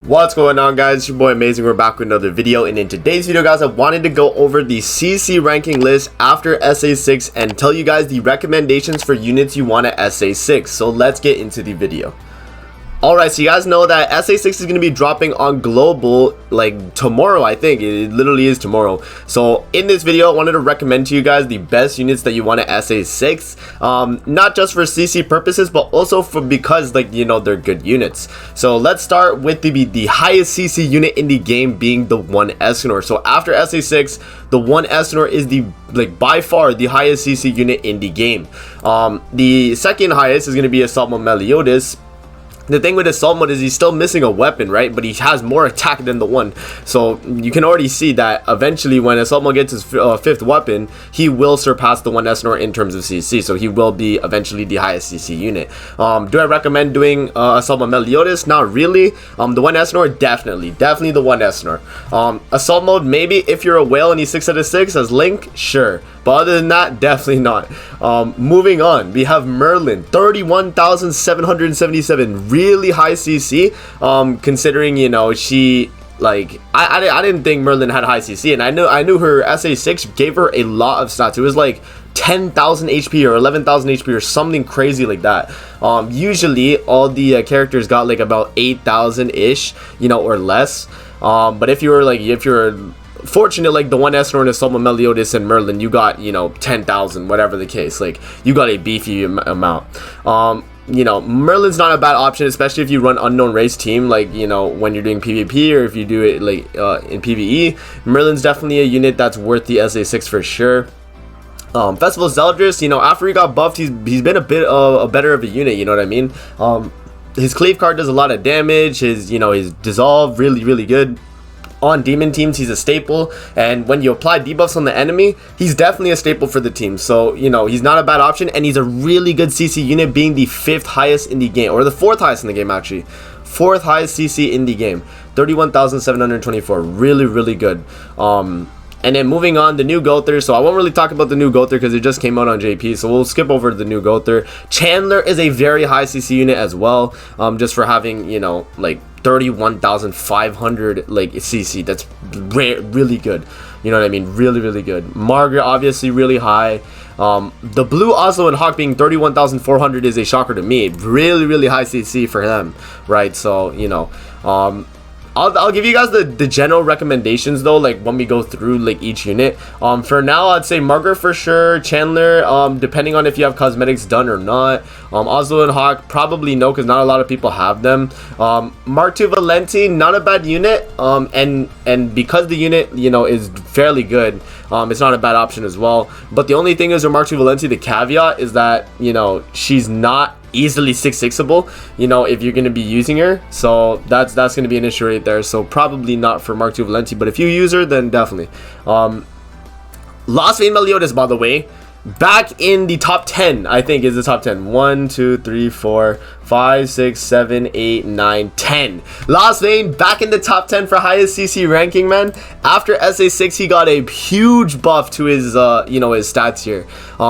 What's going on, guys? It's your boy Amazing. We're back with another video, and in today's video, guys, I wanted to go over the CC ranking list after SA6 and tell you guys the recommendations for units you want at SA6. So let's get into the video. Alright, so you guys know that SA6 is going to be dropping on global like tomorrow. I think it literally is tomorrow. So in this video, I wanted to recommend to you guys the best units that you want at SA6, not just for CC purposes, but also for because, like, you know, they're good units. So let's start with the highest CC unit in the game, being the 1 Escanor. So after SA6, the 1 Escanor is the by far the highest CC unit in the game. The second highest is going to be Assault Mode Meliodas. The thing with Assault Mode is he's still missing a weapon, right? But he has more attack than the 1. So you can already see that eventually when Assault Mode gets his 5th weapon, he will surpass the 1 Escanor in terms of CC. So he will be eventually the highest CC unit. Do I recommend doing Assault Mode Meliodas? Not really. The 1 Escanor, definitely the 1 Escanor. Assault Mode, maybe if you're a whale and he's 6 out of 6 as Link, sure. But other than that, definitely not. Moving on, we have Merlin, 31,777, really high CC. Considering, you know, she, like, I didn't think Merlin had high CC, and I knew her SA6 gave her a lot of stats. It was like 10,000 HP or 11,000 HP or something crazy like that. Usually all the characters got like about 8,000 ish, you know, or less. But if you're fortunate, like the 1 Escanor and Assault Mode Meliodas and Merlin, you got, you know, 10,000, whatever the case. Like, you got a beefy amount. You know, Merlin's not a bad option, especially if you run unknown race team, like, you know, when you're doing PvP or if you do it like in PvE. Merlin's definitely a unit that's worth the SA6 for sure. Festival Zeldris, you know, after he got buffed, he's been a bit better of a unit, you know what I mean? His cleave card does a lot of damage. His, you know, his dissolve, really good. On demon teams, he's a staple, and when you apply debuffs on the enemy, he's definitely a staple for the team. So, you know, he's not a bad option, and he's a really good CC unit, being the 5th highest in the game, or the 4th highest in the game, actually. 4th highest CC in the game, 31,724, really good. And then moving on, the new Gother. So I won't really talk about the new Gother because it just came out on JP, so we'll skip over the new Gother. Chandler is a very high CC unit as well, just for having, you know, like 31,500 like CC. That's really good, you know what I mean? Really good. Margaret, obviously really high. The blue Oslo and Hawk being 31,400 is a shocker to me. Really high CC for them, right? So, you know, I'll give you guys the general recommendations though, like when we go through like each unit. For now, I'd say Margaret for sure. Chandler, depending on if you have cosmetics done or not. Oslo and Hawk, probably no, because not a lot of people have them. Marty Valencia, not a bad unit. And because the unit, you know, is fairly good, it's not a bad option as well. But the only thing is with Marty Valencia, the caveat is that, you know, she's not easily 6-6able, you know, if you're going to be using her. So that's going to be an issue right there. So probably not for Mark II Valencia, but if you use her, then definitely. Lost Vein Meliodas, by the way, back in the top 10, I think is the top 10. 1, 2, 3, 4, 5, 6, 7, 8, 9, 10. Lost Vein back in the top 10 for highest CC ranking, man. After SA6, he got a huge buff to his, you know, his stats here.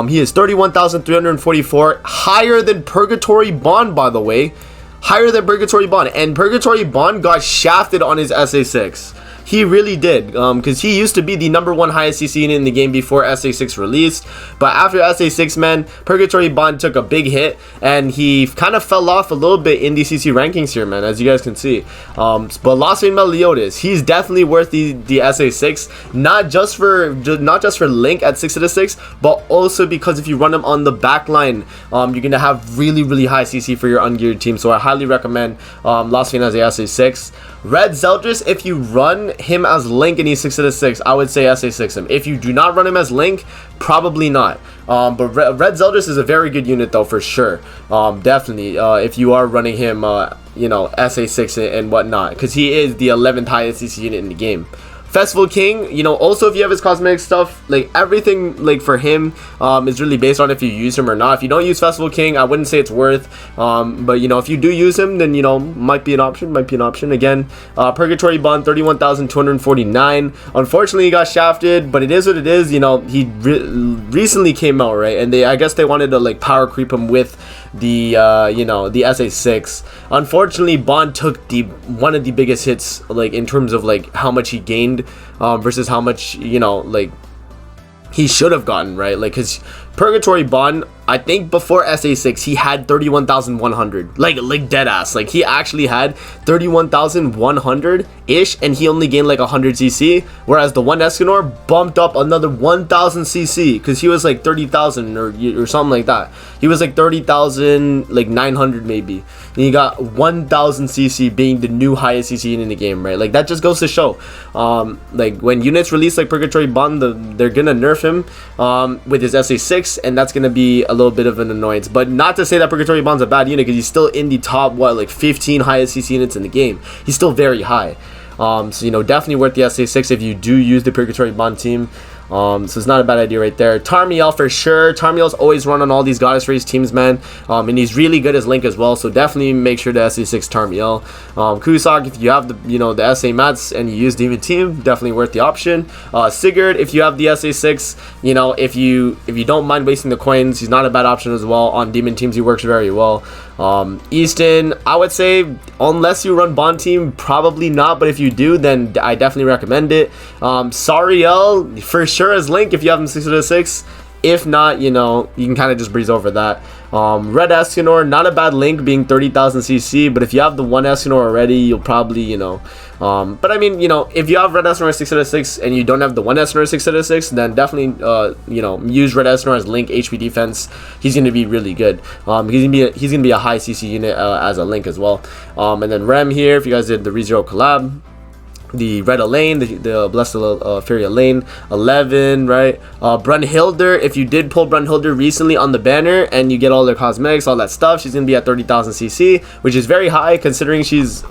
He is 31,344, higher than Purgatory Bond, by the way. Higher than Purgatory Bond. And Purgatory Bond got shafted on his SA6. He really did, because he used to be the #1 highest CC unit in the game before SA6 released. But after SA6, man, Purgatory Bond took a big hit, and he kind of fell off a little bit in the CC rankings here, man, as you guys can see. But Lost Vein Meliodas, he's definitely worth the SA6, not just for Link at 6 out of 6, but also because if you run him on the back line, you're gonna have really high CC for your ungeared team. So I highly recommend Lost Vein as a SA6. Red Zeldris, if you run him as Link and he's 6 out of 6, I would say SA6 him. If you do not run him as Link, probably not. But Red Zeldris is a very good unit though, for sure. Definitely, if you are running him, you know, SA6 and whatnot, because he is the 11th highest CC unit in the game. Festival King, you know, also if you have his cosmetic stuff, like everything, like for him, is really based on if you use him or not. If you don't use Festival King, I wouldn't say it's worth. But you know, if you do use him, then, you know, might be an option. Again, Purgatory Bond, 31,249. Unfortunately, he got shafted, but it is what it is. You know, he recently came out, right? And I guess they wanted to like power creep him with the the SA6. Unfortunately, Bond took one of the biggest hits, like in terms of like how much he gained versus how much like he should have gotten, right? Like his Purgatory Bond, I think before SA6 he had 31,100, like dead ass. Like he actually had 31,100 ish, and he only gained like 100 cc, whereas the one Escanor bumped up another 1,000 cc because he was like 30,000 or something like that. He was like 30,000, like 900 maybe, and he got 1,000 cc, being the new highest cc in the game, right? Like that just goes to show, like when units release like Purgatory Bond, they're gonna nerf him with his SA6, and that's gonna be a little bit of an annoyance. But not to say that Purgatory Bond's a bad unit, because he's still in the top like 15 highest CC units in the game. He's still very high. So definitely worth the SA6 if you do use the Purgatory Bond team. So it's not a bad idea right there. Tarmiel for sure. Tarmiel's always run on all these Goddess Race teams, man. And he's really good as Link as well. So definitely make sure to SA6 Tarmiel. Kusak, if you have the SA mats and you use Demon team, definitely worth the option. Sigurd, if you have the SA6, if you don't mind wasting the coins, he's not a bad option as well. On Demon teams, he works very well. Easton, I would say unless you run Bond team, probably not, but if you do, then I definitely recommend it. Sariel for sure as Link if you have him 6 out of 6. If not, you can kind of just breeze over that. Red Escanor, not a bad Link, being 30,000 cc, but if you have the one Escanor already, you'll probably, but I mean, if you have Red Escanor 6 out of 6 and you don't have the one Escanor 6 out of 6, then definitely, use Red Escanor as Link HP defense. He's going to be really good. He's gonna be a high cc unit as a Link as well. And then Rem here, if you guys did the ReZero collab, the Red Elaine, the Blessed Fury Elaine, 11, right? Brunhilde, if you did pull Brunhilde recently on the banner and you get all their cosmetics, all that stuff, she's gonna be at 30,000 cc, which is very high considering she's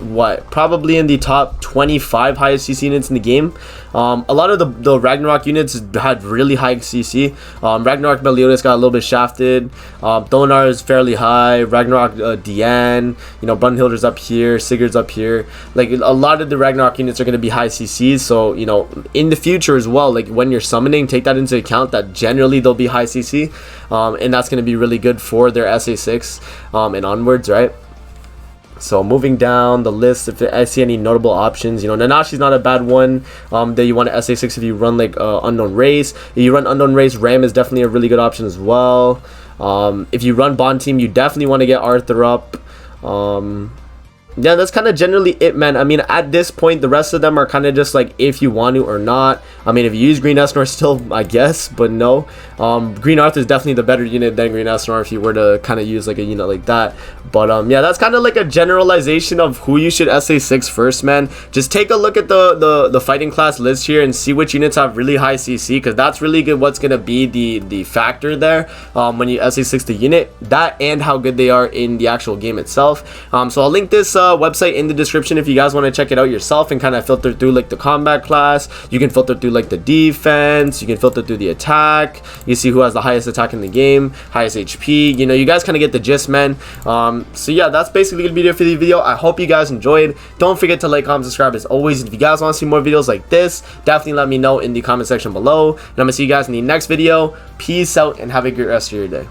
probably in the top 25 highest cc units in the game. A lot of the Ragnarok units had really high cc. Ragnarok Meliodas got a little bit shafted. Thonar is fairly high. Ragnarok Diane, Brunhilde's up here, Sigurd's up here. Like a lot of the Ragnarok units are going to be high CCs, so in the future as well, like when you're summoning, take that into account that generally they'll be high CC, and that's going to be really good for their SA6 and onwards, right? So moving down the list, if I see any notable options, Nanashi's not a bad one that you want to SA6 if you run like Unknown Race. If you run Unknown Race, Ram is definitely a really good option as well. If you run Bond team, you definitely want to get Arthur up. Yeah, that's kind of generally it, man. I mean, at this point, the rest of them are kind of just like if you want to or not. I mean, if you use Green Escanor still, I guess, but no. Green Arthur is definitely the better unit than Green Escanor if you were to kind of use like a unit like that. But yeah, that's kind of like a generalization of who you should SA6 first, man. Just take a look at the fighting class list here and see which units have really high CC, because that's really good. What's gonna be the factor there when you SA6 the unit, that and how good they are in the actual game itself. So I'll link this website in the description if you guys want to check it out yourself and kind of filter through like the combat class. You can filter through like the defense, you can filter through the attack, you see who has the highest attack in the game, highest HP, you guys kind of get the gist, man. So yeah, that's basically gonna be it for the video. I hope you guys enjoyed. Don't forget to like, comment, subscribe as always. If you guys want to see more videos like this, definitely let me know in the comment section below, and I'm gonna see you guys in the next video. Peace out and have a great rest of your day.